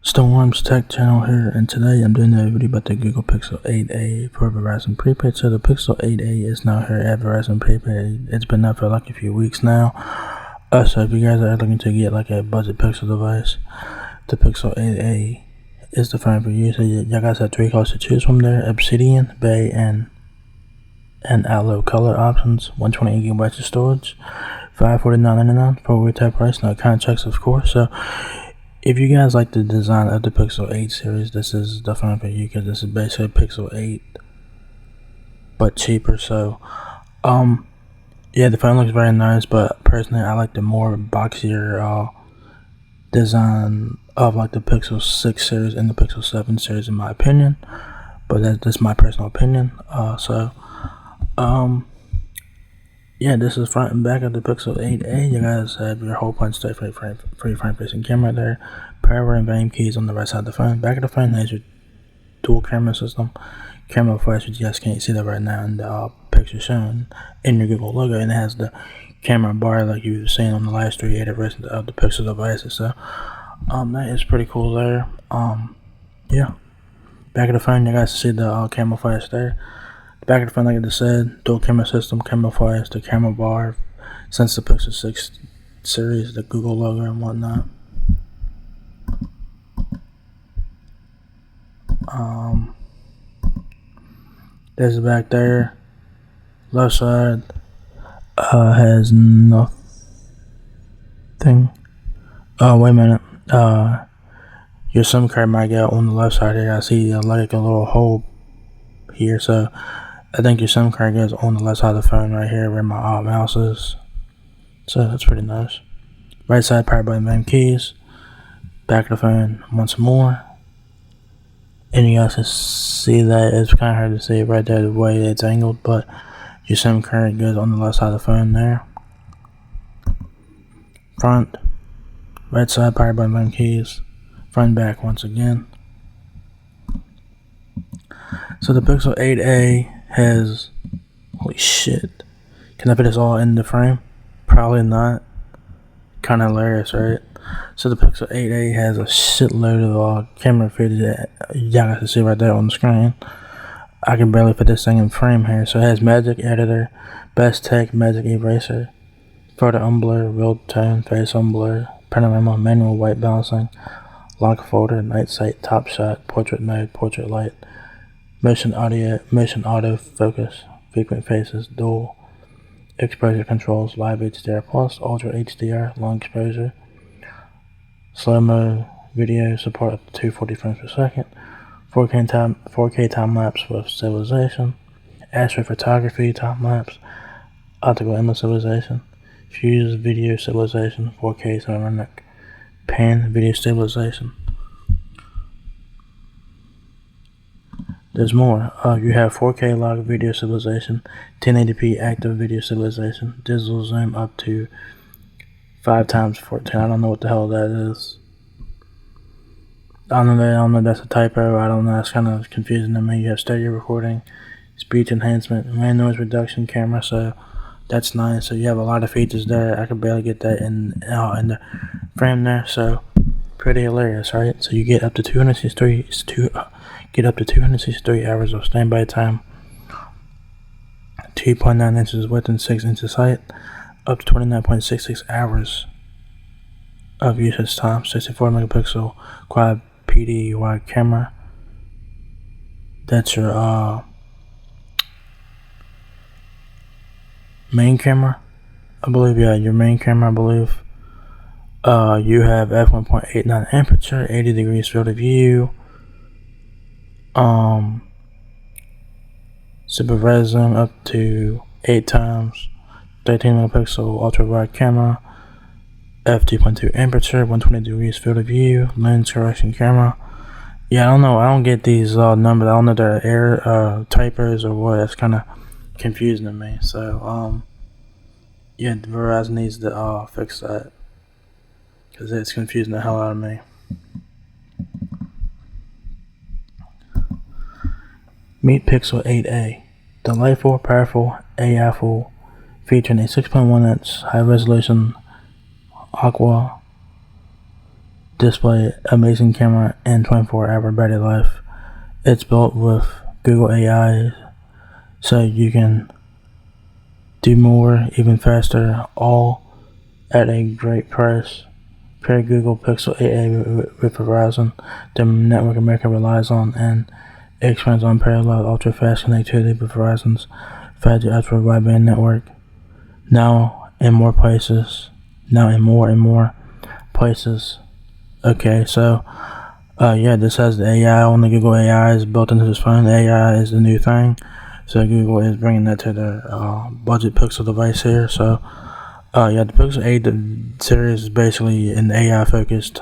Storm's Tech Channel here, and today I'm doing a video about the Google Pixel 8a for Verizon Prepaid. So the Pixel 8a is now here at Verizon Prepaid. It's been out for like a few weeks now. So if you guys are looking to get like a budget Pixel device, the Pixel 8a is the phone for you. So y'all guys have three colors to choose from there: Obsidian, Bay, and Aloe color options. 128 gigabytes of storage, $549.99 for retail price. No contracts, of course. So if you guys like the design of the Pixel 8 series, this is the phone for you, because this is basically Pixel 8 but cheaper. So yeah, the phone looks very nice, but personally I like the more boxier design of like the Pixel 6 series and the Pixel 7 series, in my opinion. But that's my personal opinion. Yeah, this is front and back of the Pixel 8a. You guys have your whole punch straight free front-facing camera there. Power and volume keys on the right side of the phone. Back of the phone has your dual camera system. Camera flash, which you guys can't see that right now in the picture shown in your Google logo. And it has the camera bar like you were seeing on the last three iterations of the Pixel devices. So that is pretty cool there. Yeah. Back of the phone, you guys see the camera flash there. Back of the phone, like I just said, dual camera system, camera flash, the camera bar, since the Pixel 6 series, the Google logo and whatnot. There's the back there. Left side has nothing. Wait a minute. Your SIM card might get on the left side here. I see like a little hole here, so I think your SIM card goes on the left side of the phone right here where my mouse is. So that's pretty nice. Right side, power button, volume keys. Back of the phone once more. And you guys can see that it's kind of hard to see it right there the way it's angled, but your SIM card goes on the left side of the phone there. Front, right side, power button, volume keys. Front and back once again. So the Pixel 8a has, holy shit, can I fit this all in the frame? Probably not. Kind of hilarious, right? So the Pixel 8a has a shitload of camera footage that y'all can see right there on the screen. I can barely fit this thing in frame here. So it has Magic Editor, Best Tech, Magic Eraser, Photo Unblur, Real Tone, Face Unblur, Panorama, Manual White Balancing, Lock Folder, Night Sight, Top Shot, Portrait Mode, Portrait Light, Motion Auto Focus, Frequent Faces, Dual Exposure Controls, Live HDR Plus, Ultra HDR, Long Exposure, Slow-Mo Video, support up to 240 frames per second, 4K time-lapse with stabilization, astrophotography time-lapse, optical image stabilization, fuse video stabilization, 4K panoramic pan video stabilization. There's more. You have 4K log video stabilization, 1080p active video stabilization, digital zoom up to 5 times 14. I don't know what the hell that is. I don't know if that's a typo. I don't know. It's kind of confusing to me. You have stereo recording, speech enhancement, land noise reduction camera. So that's nice. So you have a lot of features there. I could barely get that in the frame there. So pretty hilarious, right? So you get up to 263 hours of standby time, 2.9 inches width and 6 inches height, up to 29.66 hours of usage time, 64 megapixel quad PD wide camera. That's your main camera, I believe. Yeah, your main camera, I believe. You have f1.89 aperture, 80 degrees field of view, super res zoom up to 8 times, 13 megapixel ultra wide camera, f2.2 aperture, 120 degrees field of view, lens correction camera. Yeah, I don't know. I don't get these numbers. I don't know if they're error typos or what. It's kind of confusing to me. So yeah, Verizon needs to fix that, because it's confusing the hell out of me. Meet Pixel 8a, delightful, powerful AI full, featuring a 6.1-inch high-resolution Aqua display, amazing camera, and 24-hour battery life. It's built with Google AI, so you can do more, even faster, all at a great price. Pair Google Pixel 8a with Verizon, the network America relies on, and expands unparalleled ultra-fast connectivity with Verizon's 5G ultra wideband network. Now in more and more places. Okay, so this has the AI on the Google AI is built into this phone. The AI is the new thing, so Google is bringing that to their budget Pixel device here. So the Pixel 8 series is basically an AI focused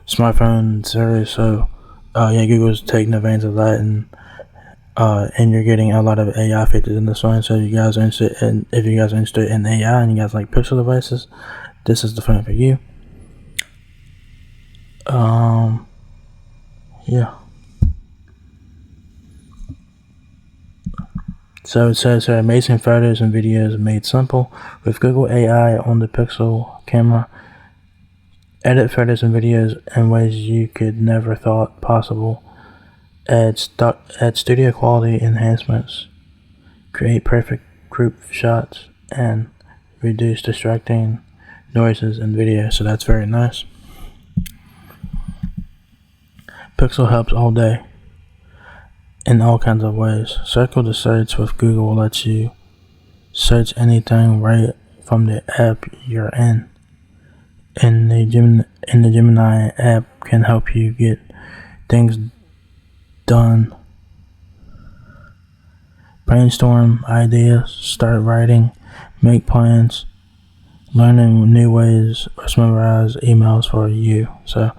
smartphone series. So Google's taking advantage of that, and you're getting a lot of AI features in this phone. So if you guys are interested in AI and you guys like Pixel devices, this is the phone for you. So it says here, amazing photos and videos made simple with Google AI on the Pixel camera. Edit photos and videos in ways you could never thought possible. Add studio quality enhancements. Create perfect group shots and reduce distracting noises in video. So that's very nice. Pixel helps all day in all kinds of ways. Circle the search with Google will let you search anything right from the app you're in. And the Gemini app can help you get things done. Brainstorm ideas, start writing, make plans, learning new ways, or summarize emails for you. So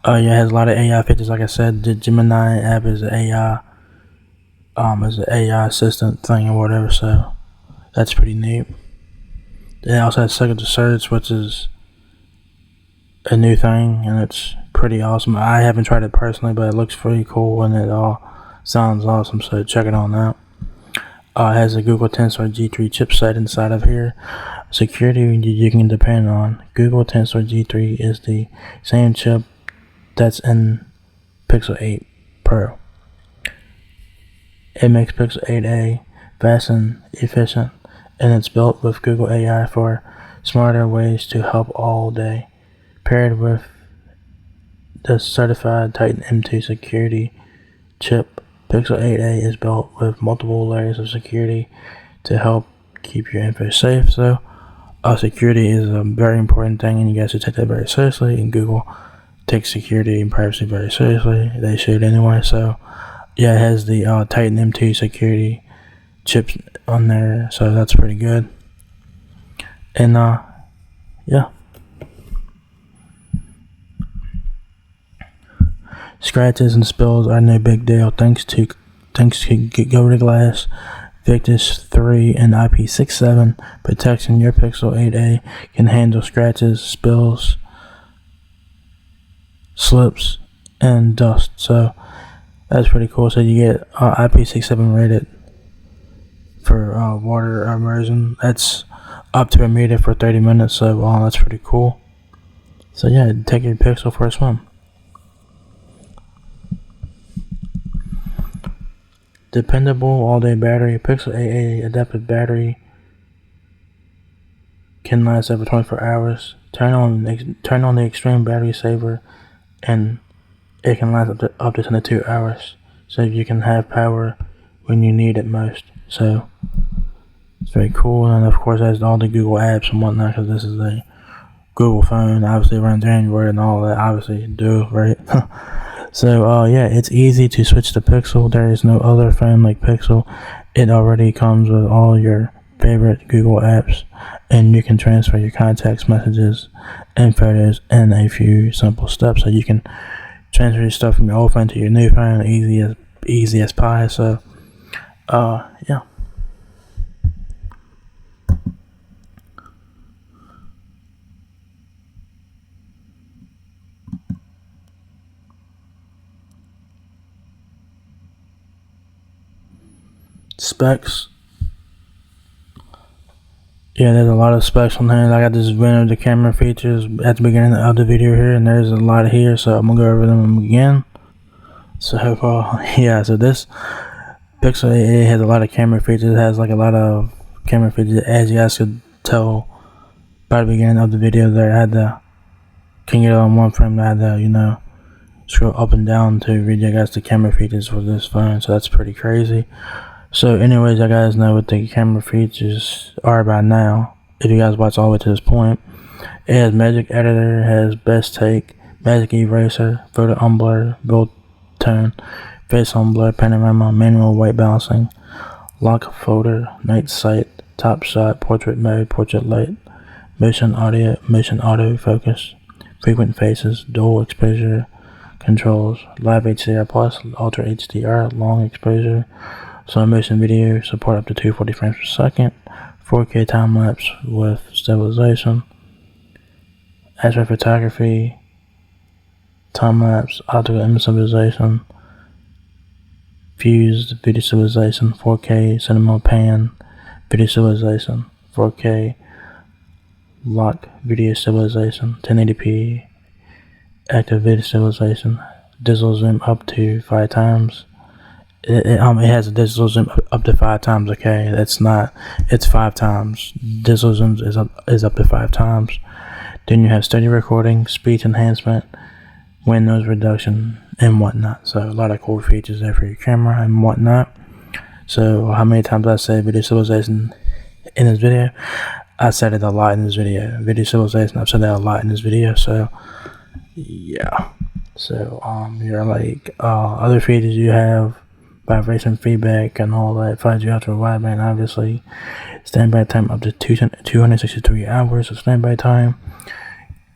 it has a lot of AI features. Like I said, the Gemini app is an AI assistant thing or whatever. So that's pretty neat. It also has Circle the Search, which is a new thing, and it's pretty awesome. I haven't tried it personally, but it looks pretty cool, and it all sounds awesome. So check it on out. It has a Google Tensor G3 chipset inside of here. Security you can depend on. Google Tensor G3 is the same chip that's in Pixel 8 Pro. It makes Pixel 8a fast and efficient, and it's built with Google AI for smarter ways to help all day. Paired with the certified Titan M2 security chip, Pixel 8a is built with multiple layers of security to help keep your info safe. So security is a very important thing, and you guys should take that very seriously. And Google takes security and privacy very seriously. They should anyway. So it has the Titan M2 security chips on there, so that's pretty good. And scratches and spills are no big deal thanks to Gorilla Glass Victus 3 and IP67 protection. Your Pixel 8a can handle scratches, spills, slips, and dust. So that's pretty cool. So you get IP67 rated for water immersion. That's up to 1 meter for 30 minutes. So that's pretty cool. So yeah, take your Pixel for a swim. Dependable all-day battery. Pixel 8a adaptive battery can last over 24 hours. Turn on the extreme battery saver, and it can last up to 22 hours. So you can have power when you need it most. So it's very cool, and of course it has all the Google apps and whatnot, because this is a Google phone. Obviously runs Android and all that. Obviously do, right? So it's easy to switch to Pixel. There is no other phone like Pixel. It already comes with all your favorite Google apps, and you can transfer your contacts, messages, and photos in a few simple steps. So you can transfer your stuff from your old phone to your new phone easy as pie. So specs. Yeah, there's a lot of specs on here. I got this video of the camera features at the beginning of the video here, and there's a lot here, so I'm gonna go over them again. So yeah, so this Pixel 8a has a lot of camera features. It has like a lot of camera features, as you guys could tell by the beginning of the video there. I had the can get it on one frame. I had to, scroll up and down to read you guys the camera features for this phone, so that's pretty crazy. So anyways, you guys know what the camera features are by now, if you guys watch all the way to this point. It has Magic Editor, it has Best Take, Magic Eraser, Photo Unblur, Build Tone, Face Unblur, Panorama, Manual White Balancing, Lock Folder, Night Sight, Top Shot, Portrait Mode, Portrait Light, Motion Auto Focus, Frequent Faces, Dual Exposure Controls, Live HDR Plus, Ultra HDR, Long Exposure, Slow Motion Video, support up to 240 frames per second, 4K time lapse with stabilization, astrophotography, time lapse, optical image stabilization, fused video stabilization, 4K cinema pan, video stabilization, 4K lock video stabilization, 1080p active video stabilization, digital zoom up to 5 times. It has a digital zoom up to 5 times. Okay, it's 5 times. Digital zoom is up to 5 times. Then you have steady recording, speech enhancement, wind noise reduction, and whatnot. So a lot of cool features there for your camera and whatnot. So how many times I say video stabilization in this video? I said it a lot in this video. Video stabilization, I've said that a lot in this video. So yeah. So you're like other features you have. Vibration feedback and all that, 5G ultra wideband, obviously, standby time up to 263 hours of standby time,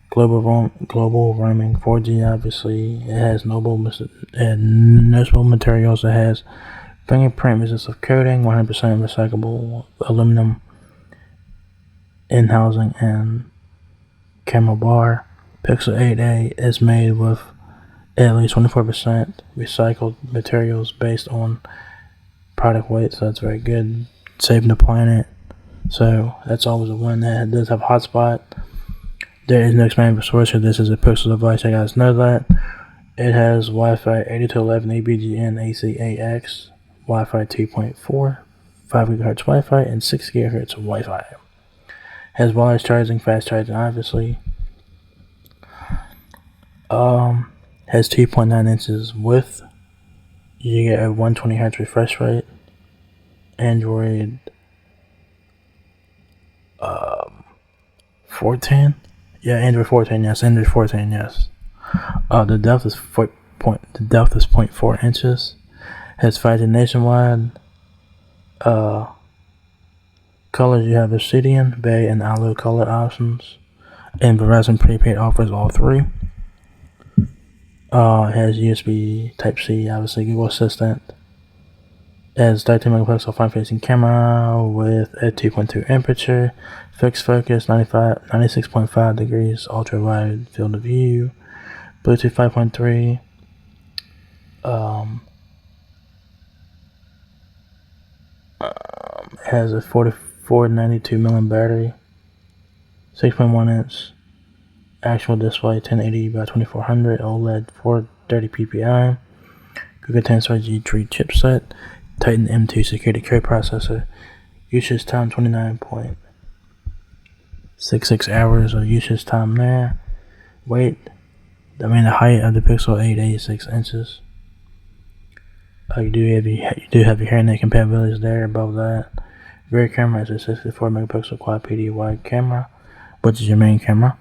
global roaming, 4G, obviously. It has noticeable materials. It has fingerprint resistive coating, 100% recyclable aluminum in housing and camera bar. Pixel 8a is made with at least 24% recycled materials based on product weight, so that's very good, saving the planet. So that's always a win. That it does have a hotspot. There is no expandable source here. This is a Pixel device, you guys know that. It has Wi-Fi 802.11 ABGN AC-AX, Wi-Fi 2.4, 5 GHz Wi-Fi, and 6 GHz Wi-Fi. Has wireless charging, fast charging, obviously. Has 2.9 inches width. You get a 120 Hz refresh rate. Android 14. Yeah, Android 14. Yes, Android 14. Yes. The depth is 0.4 inches. Has 5G nationwide. Colors you have Obsidian, Bay, and Aloe color options. And Verizon Prepaid offers all three. It has USB Type-C, obviously Google Assistant. It has 13 megapixel front-facing camera with a 2.2 aperture, fixed focus, 96.5 degrees, ultra-wide field of view, Bluetooth 5.3. It has a 4492 mAh battery, 6.1 inch. Actual display, 1080 by 2400 OLED, 430 ppi, Google Tensor G3 chipset, Titan M2 security code processor, usage time 29.66 hours of usage time there. Weight, the height of the Pixel 8a is 6 inches. You do have your hairnet compatibilities there above that. Rear camera is a 64 megapixel quad PD wide camera, which is your main camera.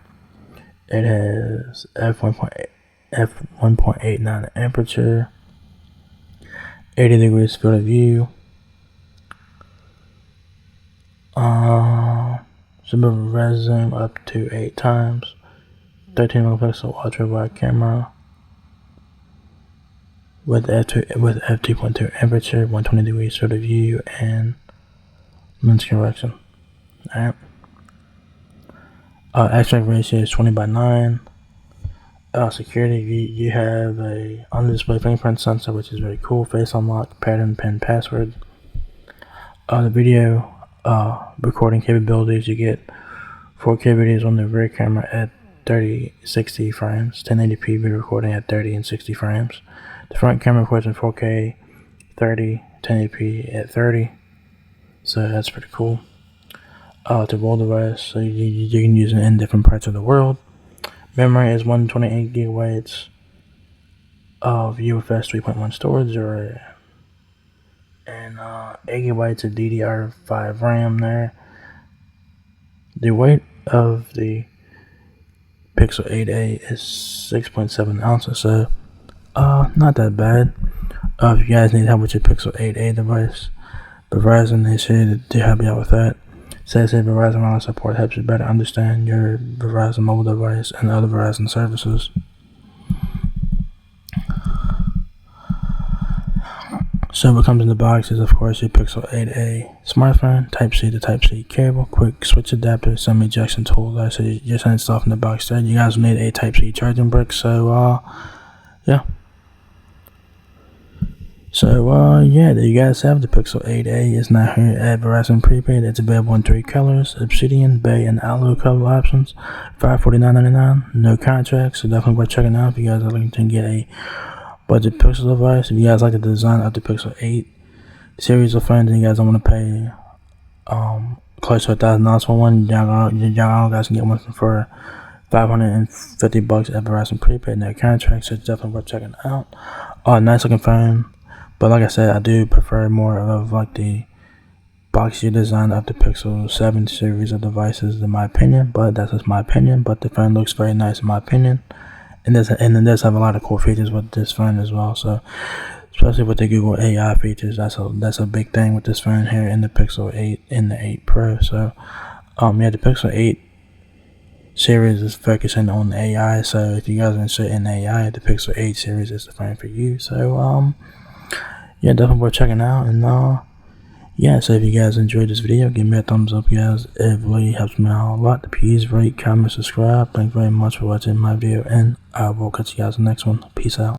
It has f1.89 aperture, 80 degrees field of view. Super res zoom up to 8 times, 13 megapixel ultra wide camera with f2.2 aperture, 120 degrees field of view, and lens correction. Alright. Aspect ratio is 20:9. Security, you have a on-display fingerprint sensor, which is very cool. Face unlock, pattern, pin, password. The video recording capabilities. You get 4K videos on the rear camera at 30-60 frames, 1080p video recording at 30 and 60 frames. The front camera records in 4K, 30, 1080p at 30. So that's pretty cool. To roll device, so you can use it in different parts of the world. Memory is 128 gigabytes of UFS 3.1 storage, and 8 gigabytes of DDR5 RAM there. The weight of the Pixel 8a is 6.7 ounces, so not that bad. If you guys need help with your Pixel 8a device, Verizon is here to help you out with that. Says that Verizon Online Support helps you better understand your Verizon mobile device and other Verizon services. So what comes in the box is, of course, your Pixel 8a smartphone, Type-C to Type-C cable, quick switch adapter, some ejection tool there, so you just install from the box there. You guys will need a Type-C charging brick, so yeah. So yeah, there you guys have the Pixel 8a. It's now here at Verizon Prepaid. It's available in 3 colors: Obsidian, Bay, and Alu color options. $549.99, no contract, so definitely worth checking out if you guys are looking to get a budget Pixel device. If you guys like the design of the Pixel 8 series of phones and you guys don't want to pay close to $1,000 for one, y'all guys can get one for $550 at Verizon Prepaid. No contract, so it's definitely worth checking out. Nice looking phone. But like I said, I do prefer more of like the boxier design of the Pixel 7 series of devices in my opinion, but that's just my opinion. But the phone looks very nice in my opinion, and it does have a lot of cool features with this phone as well. So especially with the Google AI features, that's a big thing with this phone here in the Pixel 8 and the 8 Pro. So yeah, the Pixel 8 series is focusing on AI. So if you guys are interested in AI, the Pixel 8 series is the phone for you. So yeah, definitely worth checking out. And yeah, so if you guys enjoyed this video, give me a thumbs up, guys. It really helps me out a lot. Please rate, comment, subscribe. Thanks very much for watching my video, and I will catch you guys in the next one. Peace out.